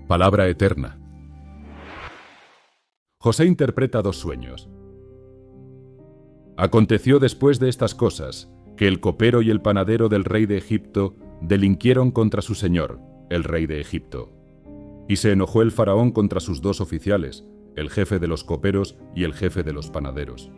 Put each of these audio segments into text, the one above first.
Palabra eterna. José interpreta dos sueños. Aconteció después de estas cosas, que el copero y el panadero del rey de Egipto delinquieron contra su señor, el rey de Egipto. Y se enojó el faraón contra sus dos oficiales, el jefe de los coperos y el jefe de los panaderos.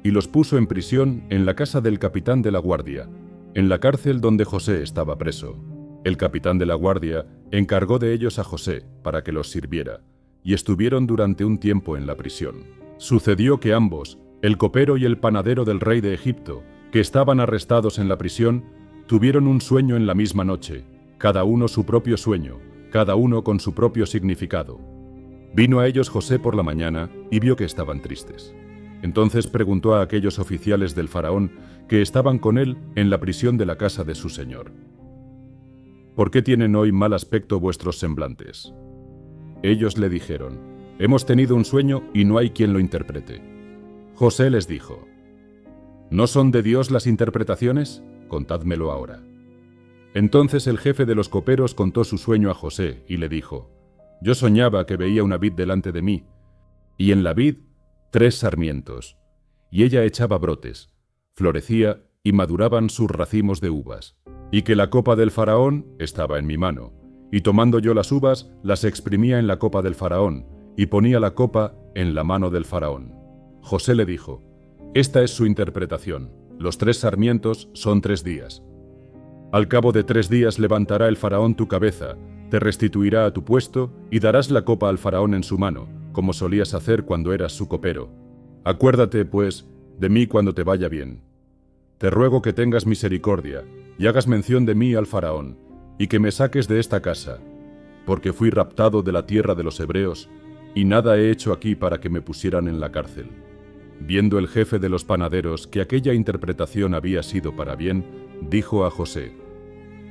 Y los puso en prisión en la casa del capitán de la guardia, en la cárcel donde José estaba preso. El capitán de la guardia encargó de ellos a José para que los sirviera, y estuvieron durante un tiempo en la prisión. Sucedió que ambos, el copero y el panadero del rey de Egipto, que estaban arrestados en la prisión, tuvieron un sueño en la misma noche, cada uno su propio sueño, cada uno con su propio significado. Vino a ellos José por la mañana y vio que estaban tristes. Entonces preguntó a aquellos oficiales del faraón que estaban con él en la prisión de la casa de su señor: ¿por qué tienen hoy mal aspecto vuestros semblantes? Ellos le dijeron: hemos tenido un sueño y no hay quien lo interprete. José les dijo: ¿no son de Dios las interpretaciones? Contádmelo ahora. Entonces el jefe de los coperos contó su sueño a José y le dijo: yo soñaba que veía una vid delante de mí, y en la vid 3 sarmientos, y ella echaba brotes, florecía y maduraban sus racimos de uvas, y que la copa del faraón estaba en mi mano, y tomando yo las uvas, las exprimía en la copa del faraón, y ponía la copa en la mano del faraón. José le dijo: esta es su interpretación, los 3 sarmientos son 3 días. Al cabo de 3 días levantará el faraón tu cabeza, te restituirá a tu puesto, y darás la copa al faraón en su mano, como solías hacer cuando eras su copero. Acuérdate, pues, de mí cuando te vaya bien. Te ruego que tengas misericordia, y hagas mención de mí al faraón, y que me saques de esta casa, porque fui raptado de la tierra de los hebreos, y nada he hecho aquí para que me pusieran en la cárcel. Viendo el jefe de los panaderos que aquella interpretación había sido para bien, dijo a José: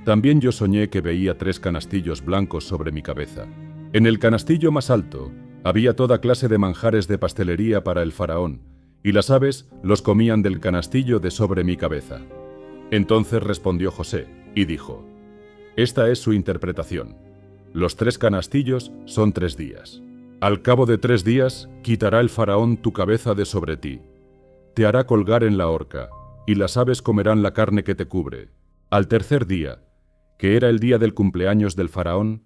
también yo soñé que veía 3 canastillos blancos sobre mi cabeza. En el canastillo más alto había toda clase de manjares de pastelería para el faraón, y las aves los comían del canastillo de sobre mi cabeza. Entonces respondió José y dijo: esta es su interpretación. Los 3 canastillos son 3 días. Al cabo de 3 días quitará el faraón tu cabeza de sobre ti. Te hará colgar en la horca, y las aves comerán la carne que te cubre. Al tercer día, que era el día del cumpleaños del faraón,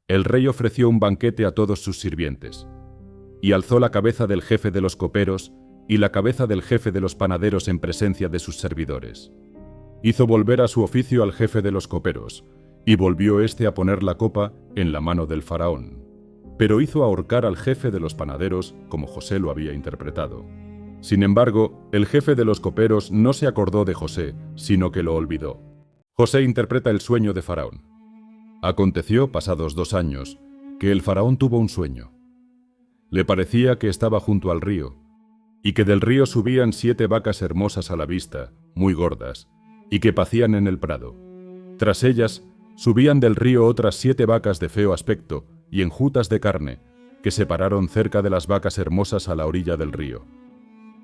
el rey ofreció un banquete a todos sus sirvientes, y alzó la cabeza del jefe de los coperos y la cabeza del jefe de los panaderos en presencia de sus servidores. Hizo volver a su oficio al jefe de los coperos, y volvió éste a poner la copa en la mano del faraón. Pero hizo ahorcar al jefe de los panaderos, como José lo había interpretado. Sin embargo, el jefe de los coperos no se acordó de José, sino que lo olvidó. José interpreta el sueño de Faraón. Aconteció, pasados 2 años, que el faraón tuvo un sueño. Le parecía que estaba junto al río, y que del río subían 7 vacas hermosas a la vista, muy gordas, y que pacían en el prado. Tras ellas, subían del río otras 7 vacas de feo aspecto y enjutas de carne, que se pararon cerca de las vacas hermosas a la orilla del río.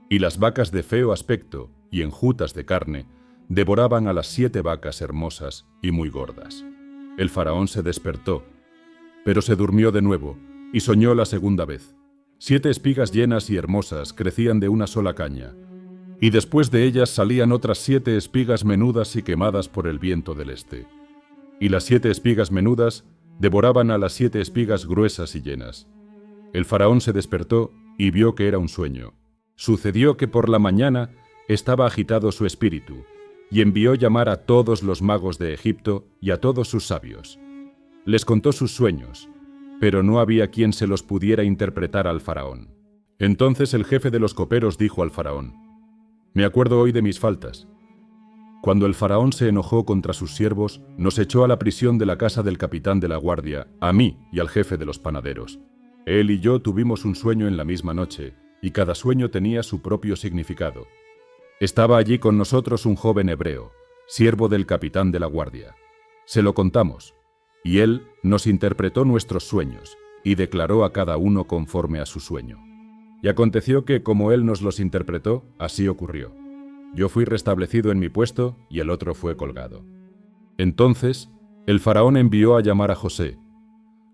Y las vacas de feo aspecto y enjutas de carne devoraban a las 7 vacas hermosas y muy gordas. El faraón se despertó, pero se durmió de nuevo y soñó la segunda vez. 7 espigas llenas y hermosas crecían de una sola caña, y después de ellas salían otras 7 espigas menudas y quemadas por el viento del este. Y las 7 espigas menudas devoraban a las 7 espigas gruesas y llenas. El faraón se despertó y vio que era un sueño. Sucedió que por la mañana estaba agitado su espíritu, y envió llamar a todos los magos de Egipto y a todos sus sabios. Les contó sus sueños, pero no había quien se los pudiera interpretar al faraón. Entonces el jefe de los coperos dijo al faraón: me acuerdo hoy de mis faltas. Cuando el faraón se enojó contra sus siervos, nos echó a la prisión de la casa del capitán de la guardia, a mí y al jefe de los panaderos. Él y yo tuvimos un sueño en la misma noche, y cada sueño tenía su propio significado. Estaba allí con nosotros un joven hebreo, siervo del capitán de la guardia. Se lo contamos, y él nos interpretó nuestros sueños, y declaró a cada uno conforme a su sueño. Y aconteció que, como él nos los interpretó, así ocurrió. Yo fui restablecido en mi puesto, y el otro fue colgado. Entonces, el faraón envió a llamar a José.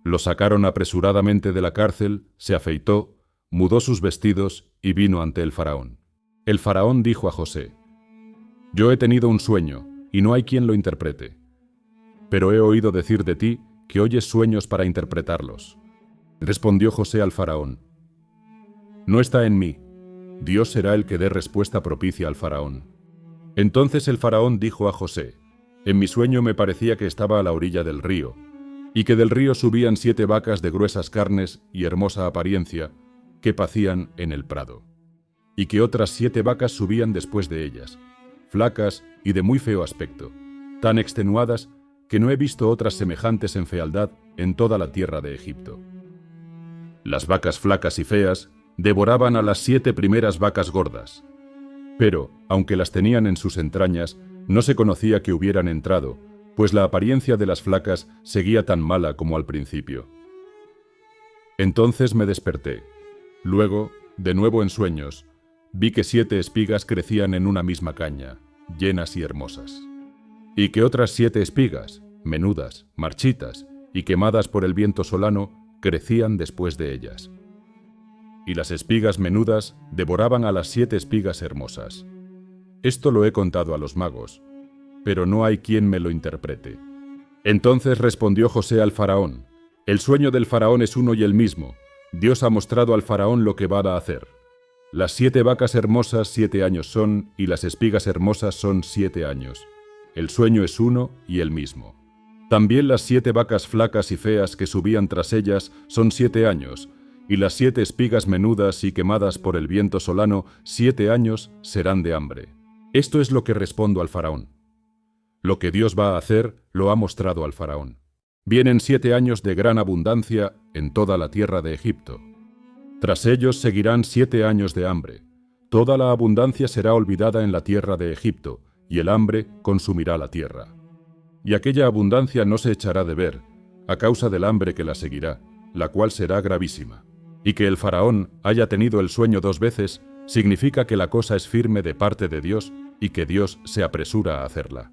Lo sacaron apresuradamente de la cárcel, se afeitó, mudó sus vestidos y vino ante el faraón. El faraón dijo a José: «Yo he tenido un sueño, y no hay quien lo interprete. Pero he oído decir de ti que oyes sueños para interpretarlos». Respondió José al faraón: «No está en mí. Dios será el que dé respuesta propicia al faraón». Entonces el faraón dijo a José: «En mi sueño me parecía que estaba a la orilla del río, y que del río subían 7 vacas de gruesas carnes y hermosa apariencia, que pacían en el prado, y que otras 7 vacas subían después de ellas, flacas y de muy feo aspecto, tan extenuadas que no he visto otras semejantes en fealdad en toda la tierra de Egipto. Las vacas flacas y feas devoraban a las 7 primeras vacas gordas, pero, aunque las tenían en sus entrañas, no se conocía que hubieran entrado, pues la apariencia de las flacas seguía tan mala como al principio. Entonces me desperté. Luego, de nuevo en sueños, vi que 7 espigas crecían en una misma caña, llenas y hermosas, y que otras 7 espigas, menudas, marchitas y quemadas por el viento solano, crecían después de ellas. Y las espigas menudas devoraban a las 7 espigas hermosas. Esto lo he contado a los magos, pero no hay quien me lo interprete». Entonces respondió José al faraón: «El sueño del faraón es uno y el mismo. Dios ha mostrado al faraón lo que va a hacer. Las 7 vacas hermosas 7 años son, y las espigas hermosas son 7 años. El sueño es uno y el mismo. También las 7 vacas flacas y feas que subían tras ellas son 7 años, y las 7 espigas menudas y quemadas por el viento solano 7 años serán de hambre». Esto es lo que respondo al faraón. Lo que Dios va a hacer lo ha mostrado al faraón. Vienen 7 años de gran abundancia en toda la tierra de Egipto. Tras ellos seguirán 7 años de hambre. Toda la abundancia será olvidada en la tierra de Egipto, y el hambre consumirá la tierra. Y aquella abundancia no se echará de ver, a causa del hambre que la seguirá, la cual será gravísima. Y que el faraón haya tenido el sueño 2 veces, significa que la cosa es firme de parte de Dios y que Dios se apresura a hacerla.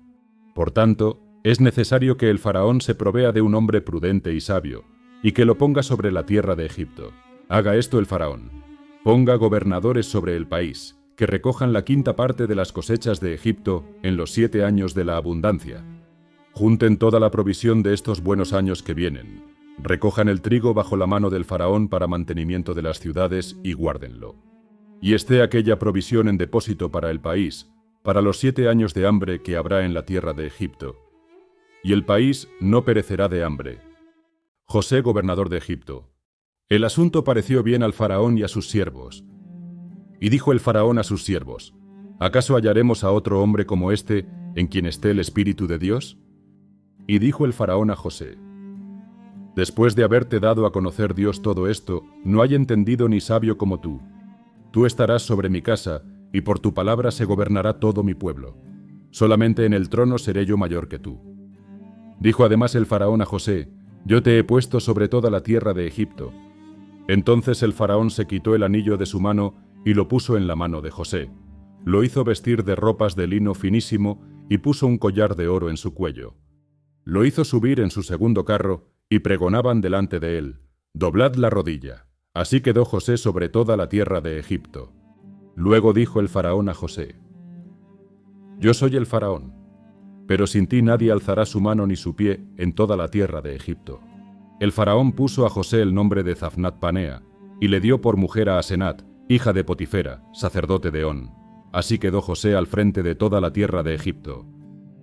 Por tanto, es necesario que el faraón se provea de un hombre prudente y sabio, y que lo ponga sobre la tierra de Egipto. Haga esto el faraón: ponga gobernadores sobre el país, que recojan la 5ª parte de las cosechas de Egipto en los 7 años de la abundancia. Junten toda la provisión de estos buenos años que vienen. Recojan el trigo bajo la mano del faraón para mantenimiento de las ciudades y guárdenlo. Y esté aquella provisión en depósito para el país, para los 7 años de hambre que habrá en la tierra de Egipto. Y el país no perecerá de hambre. José, gobernador de Egipto. El asunto pareció bien al faraón y a sus siervos. Y dijo el faraón a sus siervos: ¿acaso hallaremos a otro hombre como este en quien esté el Espíritu de Dios? Y dijo el faraón a José: después de haberte dado a conocer Dios todo esto, no hay entendido ni sabio como tú. Tú estarás sobre mi casa, y por tu palabra se gobernará todo mi pueblo. Solamente en el trono seré yo mayor que tú. Dijo además el faraón a José: yo te he puesto sobre toda la tierra de Egipto. Entonces el faraón se quitó el anillo de su mano y lo puso en la mano de José. Lo hizo vestir de ropas de lino finísimo y puso un collar de oro en su cuello. Lo hizo subir en su segundo carro y pregonaban delante de él: doblad la rodilla. Así quedó José sobre toda la tierra de Egipto. Luego dijo el faraón a José: yo soy el faraón, pero sin ti nadie alzará su mano ni su pie en toda la tierra de Egipto. El faraón puso a José el nombre de Zaphnath-Panea, y le dio por mujer a Asenat, hija de Potifera, sacerdote de On. Así quedó José al frente de toda la tierra de Egipto.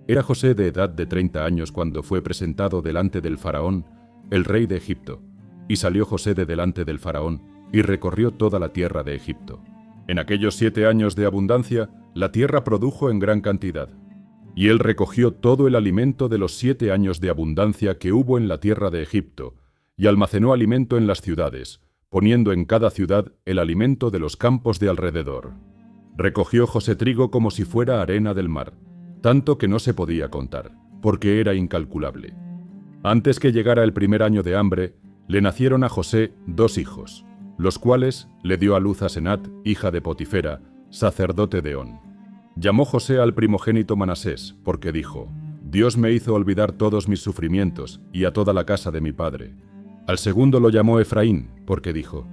Era José de edad de 30 años cuando fue presentado delante del faraón, el rey de Egipto, y salió José de delante del faraón, y recorrió toda la tierra de Egipto. En aquellos 7 años de abundancia, la tierra produjo en gran cantidad. Y él recogió todo el alimento de los 7 años de abundancia que hubo en la tierra de Egipto, y almacenó alimento en las ciudades, poniendo en cada ciudad el alimento de los campos de alrededor. Recogió José trigo como si fuera arena del mar, tanto que no se podía contar, porque era incalculable. Antes que llegara el primer año de hambre, le nacieron a José 2 hijos, los cuales le dio a luz Asenat, hija de Potifera, sacerdote de On. Llamó José al primogénito Manasés, porque dijo: Dios me hizo olvidar todos mis sufrimientos y a toda la casa de mi padre. Al segundo lo llamó Efraín, porque dijo: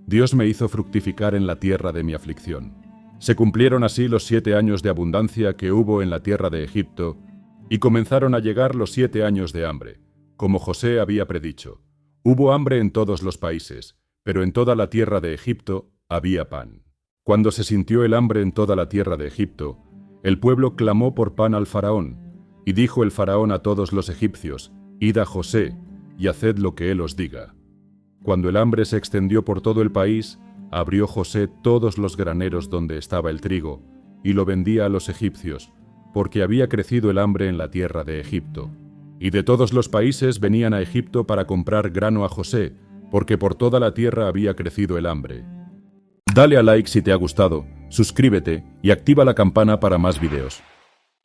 Dios me hizo fructificar en la tierra de mi aflicción. Se cumplieron así los 7 años de abundancia que hubo en la tierra de Egipto, y comenzaron a llegar los 7 años de hambre, como José había predicho. Hubo hambre en todos los países, pero en toda la tierra de Egipto había pan. Cuando se sintió el hambre en toda la tierra de Egipto, el pueblo clamó por pan al faraón, y dijo el faraón a todos los egipcios: Id a José, y haced lo que él os diga. Cuando el hambre se extendió por todo el país, abrió José todos los graneros donde estaba el trigo, y lo vendía a los egipcios, porque había crecido el hambre en la tierra de Egipto. Y de todos los países venían a Egipto para comprar grano a José, porque por toda la tierra había crecido el hambre. Dale a like si te ha gustado, suscríbete y activa la campana para más videos.